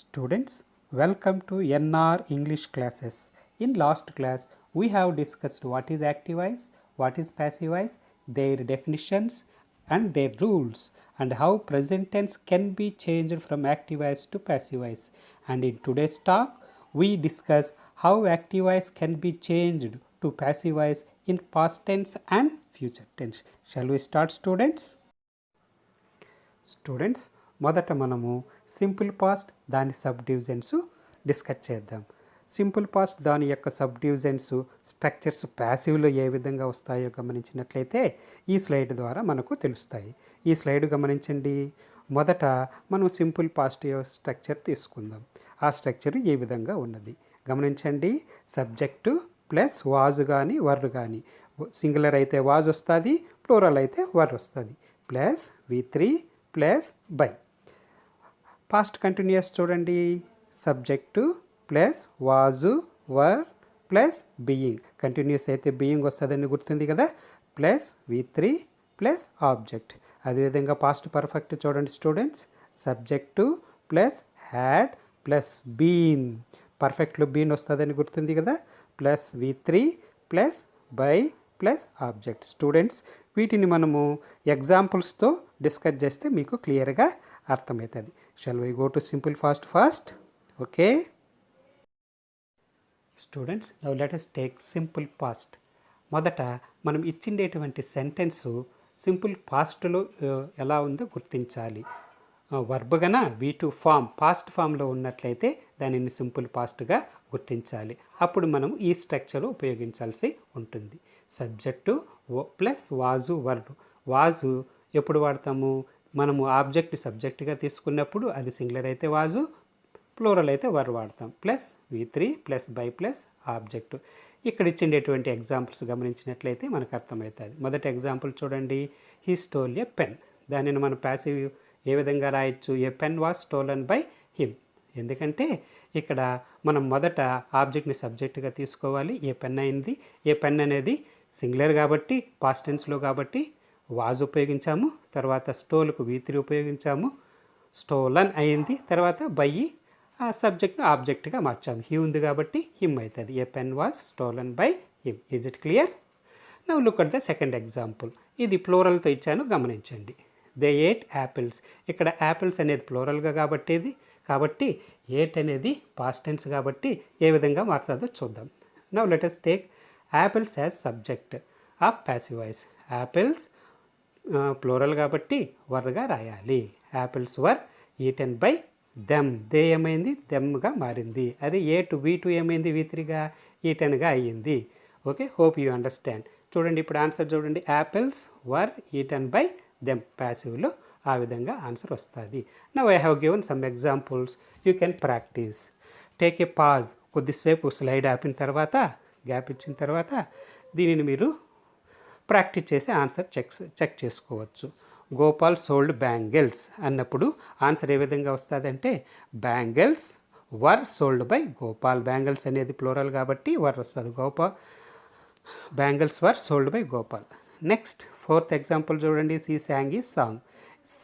Students, welcome to NR English classes. In last class, we have discussed what is active voice, what is passive voice, their definitions and their rules, and how present tense can be changed from active voice to passive voice. And in today's talk, we discuss how active voice can be changed to passive voice in past tense and future tense. Shall we start, students? Students మొదట మనము simple past దాని sub divisions discuss చేద్దాం. Simple past దాని యొక్క sub divisions structures ప్యాసివ్లో ఏ విధంగా వస్తాయో గమనించినట్లయితే ఈ స్లైడ్ ద్వారా మనకు తెలుస్తాయి. ఈ స్లైడ్ గమనించండి. మొదట మనం సింపుల్ పాస్ట్ స్ట్రక్చర్ తీసుకుందాం. ఆ స్ట్రక్చర్ ఈ విధంగా ఉన్నది గమనించండి. సబ్జెక్టు ప్లస్ వాజ్ కానీ వర్ కానీ, సింగులర్ అయితే వాజ్ వస్తుంది, ప్లూరల్ అయితే వర్ వస్తుంది, plus V3 plus by. Past continuous చూడండి. Subject plus was were plus being, continuous అయితే బీయింగ్ వస్తుందని గుర్తుంది కదా, ప్లస్ V3 ప్లస్ ఆబ్జెక్ట్. అదేవిధంగా పాస్ట్ పర్ఫెక్ట్ చూడండి students. Subject plus had plus been, పర్ఫెక్ట్లో బీన్ వస్తుందని గుర్తుంది కదా, plus V3 plus by plus object. Students వీటిని మనము ఎగ్జాంపుల్స్తో డిస్కస్ చేస్తే మీకు క్లియర్గా అర్థమవుతుంది. Shall we go to simple past first? Okay students, now let us take simple past. మొదట మనం ఇచ్చిండేటువంటి సెంటెన్స్ సింపుల్ పాస్ట్లో ఎలా ఉందో గుర్తించాలి. వర్బ్ గన V2 ఫామ్ పాస్ట్ ఫామ్లో ఉన్నట్లయితే దానిని సింపుల్ పాస్ట్గా గుర్తించాలి. అప్పుడు మనం ఈ స్ట్రక్చర్ ఉపయోగించాల్సి ఉంటుంది. Subject plus was were. Vase ఎప్పుడు వాడతాము? మనము ఆబ్జెక్ట్ సబ్జెక్ట్గా తీసుకున్నప్పుడు అది సింగులర్ అయితే వాజు, ప్లూరల్ అయితే వర్ వాడతాం. Plus V3 plus by plus object. ఇక్కడ ఇచ్చిండేటువంటి ఎగ్జాంపుల్స్ గమనించినట్లయితే మనకు అర్థమవుతుంది. మొదటి ఎగ్జాంపుల్ చూడండి. He stole a pen. దానిని మనం ప్యాసివ్ ఏ విధంగా రాయొచ్చు? A pen was stolen by him. ఎందుకంటే ఇక్కడ మనం మొదట ఆబ్జెక్ట్ని సబ్జెక్ట్గా తీసుకోవాలి. ఏ పెన్ అయింది. ఏ పెన్ అనేది సింగులర్ కాబట్టి పాస్ట్ టెన్స్లో కాబట్టి వాజ్ ఉపయోగించాము. తర్వాత స్టోల్కు V3 ఉపయోగించాము. స్టోలన్ అయింది. తర్వాత బై ఆ సబ్జెక్ట్ను ఆబ్జెక్ట్గా మార్చాము. హీ ఉంది కాబట్టి హిమ్ అవుతుంది. A pen was stolen by him. Is it clear? Now look at the second example. ఇది ప్లూరల్తో ఇచ్చాను గమనించండి. They ate apples. ఇక్కడ యాపిల్స్ అనేది ప్లూరల్గా కాబట్టి ఏట్ అనేది పాస్ట్ టెన్స్ కాబట్టి ఏ విధంగా మారుతుందో చూద్దాం. Now let us take apples as subject of passive voice. Apples plural కాబట్టి వర్గా రాయాలి. Apples were eaten by them. They ఏమైంది? దెమ్గా మారింది. అదే V2 ఏమైంది? V3గా ఈటెన్గా అయ్యింది. Okay, hope you understand. చూడండి ఇప్పుడు ఆన్సర్ చూడండి. Apples were eaten by them. ప్యాసివ్లో ఆ విధంగా ఆన్సర్ వస్తుంది. Now I have given some examples. You can practice. Take a pause. కొద్దిసేపు స్లైడ్ ఆపిన తర్వాత, గ్యాప్ ఇచ్చిన తర్వాత దీనిని మీరు ప్రాక్టీస్ చేసి ఆన్సర్ చెక్ చేసుకోవచ్చు. గోపాల్ సోల్డ్ బ్యాంగిల్స్ అన్నప్పుడు ఆన్సర్ ఏ విధంగా వస్తుంది అంటే bangles were sold by Gopal. Bangles అనేది ప్లూరల్ కాబట్టి వర్ వస్తుంది. Bangles were sold by Gopal. Next fourth example చూడండి. సీ సాంగ్ ఈ సాంగ్.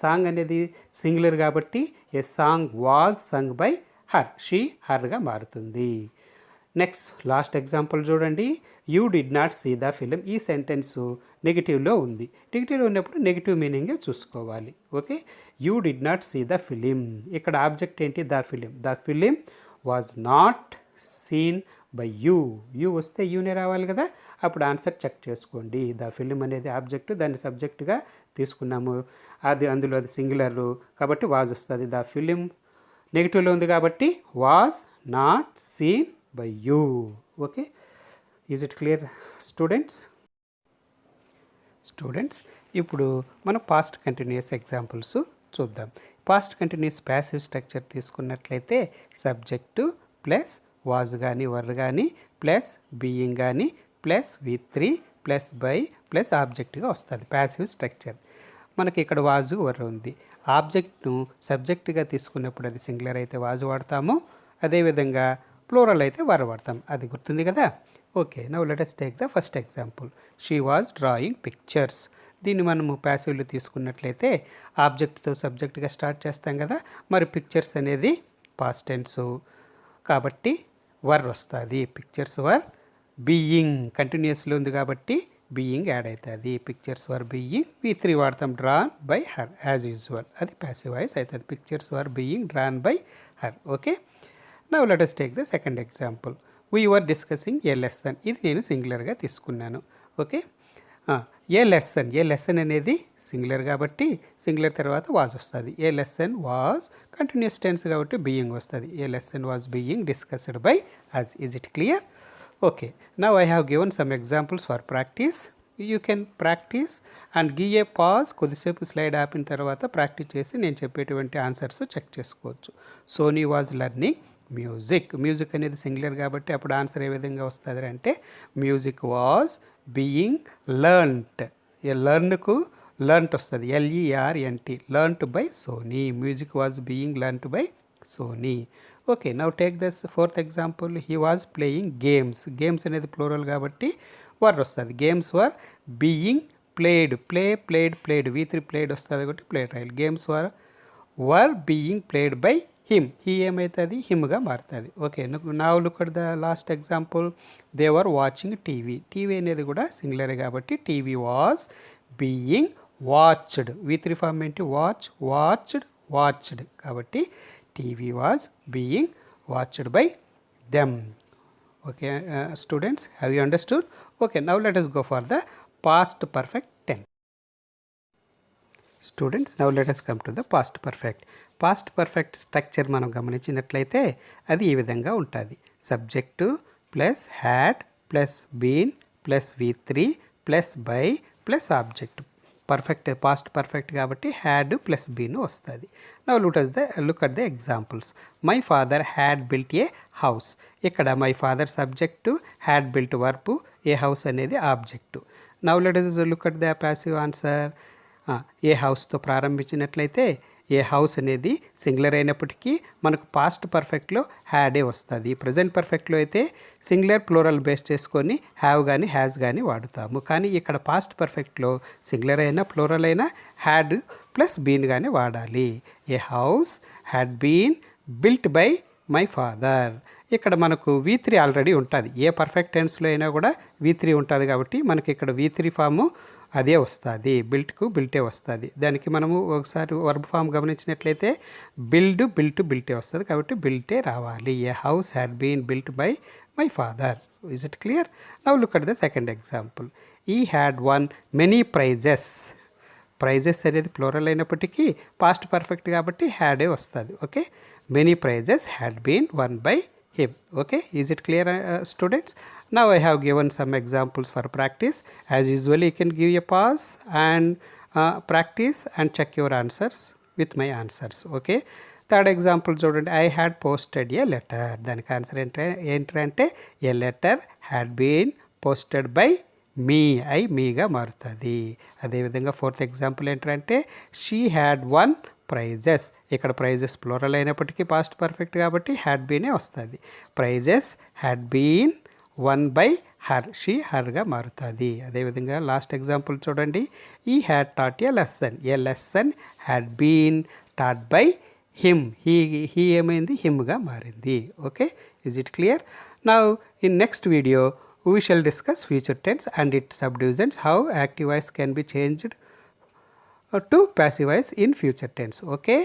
సాంగ్ అనేది సింగులర్ కాబట్టి a song was sung by her. She హర్గా మారుతుంది. నెక్స్ట్ లాస్ట్ ఎగ్జాంపుల్ చూడండి. You did not see the film. ఈ సెంటెన్స్ నెగిటివ్లో ఉంది. నెగిటివ్లో ఉన్నప్పుడు నెగిటివ్ మీనింగే చూసుకోవాలి. Okay, you did not see the film. ఇక్కడ ఆబ్జెక్ట్ ఏంటి? The film. The film was not seen by you. You వస్తే యూనే రావాలి కదా, అప్పుడు ఆన్సర్ చెక్ చేసుకోండి. ద ఫిలిం అనేది ఆబ్జెక్ట్, దాన్ని సబ్జెక్టుగా తీసుకున్నాము. అందులో అది సింగులర్ కాబట్టి వాజ్ వస్తుంది. ద ఫిలిం నెగిటివ్లో ఉంది కాబట్టి was not seen by you. Okay, is it clear students? ఇప్పుడు మనం పాస్ట్ కంటిన్యూస్ ఎగ్జాంపుల్స్ చూద్దాం. పాస్ట్ కంటిన్యూస్ ప్యాసివ్ స్ట్రక్చర్ తీసుకున్నట్లయితే సబ్జెక్టు ప్లస్ వాజ్ కానీ వర్ కానీ ప్లస్ బీయింగ్ కానీ plus V3 plus by plus ఆబ్జెక్ట్గా వస్తుంది ప్యాసివ్ స్ట్రక్చర్. మనకి ఇక్కడ వాజు వర్ ఉంది. ఆబ్జెక్ట్ను సబ్జెక్ట్గా తీసుకున్నప్పుడు అది సింగులర్ అయితే వాజు వాడతాము, అదేవిధంగా ప్లూరల్ అయితే వర్ వాడతాం. అది గుర్తుంది కదా. Okay, now let us take the first example. She was drawing pictures. దీన్ని మనము ప్యాసివ్లో తీసుకున్నట్లయితే ఆబ్జెక్ట్తో సబ్జెక్ట్గా స్టార్ట్ చేస్తాం కదా. మరి పిక్చర్స్ అనేది పాస్ట్ టెన్స్ కాబట్టి వర్ వస్తుంది. పిక్చర్స్ వర్ బీయింగ్ కంటిన్యూస్లో ఉంది కాబట్టి బీయింగ్ యాడ్ అవుతుంది. పిక్చర్స్ వర్ బీయింగ్ V3 వాడతాం, drawn by her as usual, అది ప్యాసివ్ వాయిస్ అవుతుంది. Pictures were being drawn by her. Okay, now let us take the second example. We were discussing a lesson. ఇది నేను సింగులర్గా తీసుకున్నాను. Okay, a lesson అనేది singular కాబట్టి singular తర్వాత was వస్తుంది. A lesson was continuous tense కాబట్టి బీయింగ్ వస్తుంది. A lesson was being discussed by us. Is it clear? Okay, now I have given some examples for practice. You can practice and give a pause. కొద్దిసేపు slide ఆపిన తర్వాత practice చేసి నేను చెప్పేటువంటి answers check చేసుకోవచ్చు. Soni was learning music అనేది singular కాబట్టి అప్పుడు ఆన్సర్ ఏ విధంగా వస్తుంది అంటే మ్యూజిక్ వాజ్ బీయింగ్ లెర్న్ట్. లెర్న్కు లెర్న్ట్ వస్తుంది, LERNT, learnt by Soni. Music was being learnt by Soni. Okay, now take this fourth example. He was playing games అనేది ప్లూరల్ కాబట్టి వర్ వస్తుంది. Games were being played. Played V3 played వస్తుంది కాబట్టి played రాయాలి. Games were being played by him. He ఏమవుతుంది? హిమ్గా మారుతుంది. Okay, now look at the last example. They were watching TV అనేది కూడా సింగులర్ కాబట్టి TV was being watched. V3 form ఏంటి? వాచ్డ్ కాబట్టి TV was being watched by them. Okay students, have you understood? Okay, now let us go for the past perfect tense. Students, now let us come to the past perfect. Past perfect structure మనం గమనించినట్లయితే అది ఈ విధంగా ఉంటుంది. Subject plus had plus been plus V3 plus by plus object. Perfect past perfect కాబట్టి had plus been వస్తుంది. Now look at the examples. My father had built a house. ఇక్కడ my father subject, had built verb, a house అనేది object. Now let us look at the passive answer. A హౌస్తో ప్రారంభించినట్లయితే ఏ house అనేది singular అయినప్పటికీ మనకు past పర్ఫెక్ట్లో హ్యాడే వస్తుంది. Present పర్ఫెక్ట్లో అయితే సింగులర్ ప్లూరల్ బేస్ చేసుకొని హ్యావ్ కానీ హ్యాజ్ కానీ వాడుతాము. కానీ ఇక్కడ పాస్ట్ పర్ఫెక్ట్లో సింగులర్ అయినా ప్లూరల్ అయినా హ్యాడ్ ప్లస్ బీన్ కానీ వాడాలి. A house had been built by my father. ఇక్కడ మనకు V3 ఆల్రెడీ ఉంటుంది. ఏ పర్ఫెక్ట్ టెన్స్లో అయినా కూడా V3 ఉంటుంది కాబట్టి మనకి ఇక్కడ V3 ఫాము అదే వస్తుంది. బిల్టే వస్తుంది. దానికి మనము ఒకసారి వర్బ్ ఫామ్ గమనించినట్లయితే బిల్టే వస్తుంది కాబట్టి బిల్టే రావాలి. A house had been built by my father. Is it clear? Now look at the second example. He had won many prizes అనేది ప్లూరల్ అయినప్పటికీ పాస్ట్ పర్ఫెక్ట్ కాబట్టి హ్యాడే వస్తుంది. Okay, many prizes had been won by him. Okay, is it clear students? Now I have given some examples for practice. As usually you can give a pause and practice and check your answers with my answers. Okay, third example చూడండి. I had posted a letter. దానికి answer ఏంటంటే a letter had been posted by me. మీగా మారుతుంది. అదేవిధంగా fourth example ఏంటంటే she had won prizes. ఇక్కడ prizes plural అయినప్పటికీ past perfect కాబట్టి హ్యాడ్ బీనే వస్తుంది. Prizes had been won by her. She హర్గా మారుతుంది. అదేవిధంగా లాస్ట్ ఎగ్జాంపుల్ చూడండి. He had taught a lesson had been taught by him. He ఏమైంది? హిమ్గా మారింది. Okay, is it clear? Now in next video we shall discuss future tense and its subdivisions, how active voice can be changed to passive voice in future tense. Okay.